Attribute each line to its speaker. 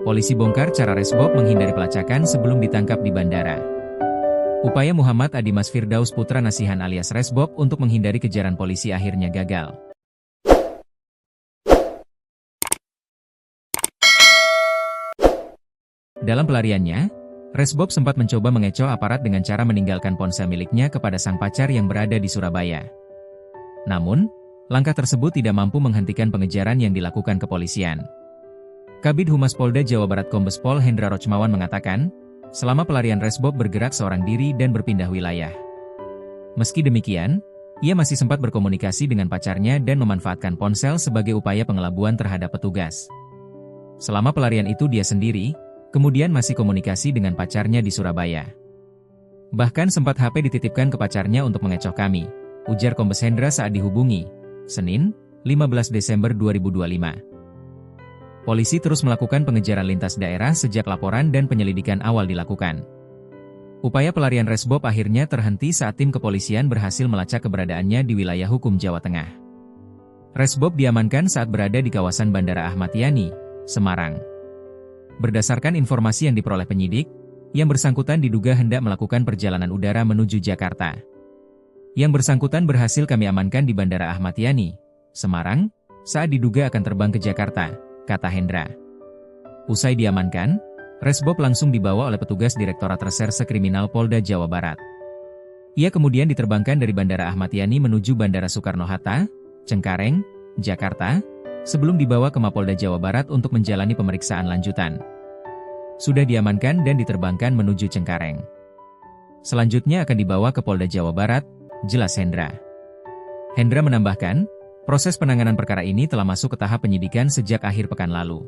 Speaker 1: Polisi bongkar cara Resbob menghindari pelacakan sebelum ditangkap di bandara. Upaya Muhammad Adimas Firdaus Putra Nasihan alias Resbob untuk menghindari kejaran polisi akhirnya gagal. Dalam pelariannya, Resbob sempat mencoba mengecoh aparat dengan cara meninggalkan ponsel miliknya kepada sang pacar yang berada di Surabaya. Namun, langkah tersebut tidak mampu menghentikan pengejaran yang dilakukan kepolisian. Kabid Humas Polda Jawa Barat Kombes Pol Hendra Rochmawan mengatakan, selama pelarian Resbob bergerak seorang diri dan berpindah wilayah. Meski demikian, ia masih sempat berkomunikasi dengan pacarnya dan memanfaatkan ponsel sebagai upaya pengelabuan terhadap petugas. Selama pelarian itu dia sendiri, kemudian masih komunikasi dengan pacarnya di Surabaya. Bahkan sempat HP dititipkan ke pacarnya untuk mengecoh kami, ujar Kombes Hendra saat dihubungi, Senin, 15 Desember 2025. Polisi terus melakukan pengejaran lintas daerah sejak laporan dan penyelidikan awal dilakukan. Upaya pelarian Resbob akhirnya terhenti saat tim kepolisian berhasil melacak keberadaannya di wilayah hukum Jawa Tengah. Resbob diamankan saat berada di kawasan Bandara Ahmad Yani, Semarang. Berdasarkan informasi yang diperoleh penyidik, yang bersangkutan diduga hendak melakukan perjalanan udara menuju Jakarta. Yang bersangkutan berhasil kami amankan di Bandara Ahmad Yani, Semarang, saat diduga akan terbang ke Jakarta, kata Hendra. Usai diamankan, Resbob langsung dibawa oleh petugas Direktorat Reserse Kriminal Polda Jawa Barat. Ia kemudian diterbangkan dari Bandara Ahmad Yani menuju Bandara Soekarno-Hatta, Cengkareng, Jakarta, sebelum dibawa ke Mapolda Jawa Barat untuk menjalani pemeriksaan lanjutan. Sudah diamankan dan diterbangkan menuju Cengkareng. Selanjutnya akan dibawa ke Polda Jawa Barat, jelas Hendra. Hendra menambahkan, proses penanganan perkara ini telah masuk ke tahap penyidikan sejak akhir pekan lalu.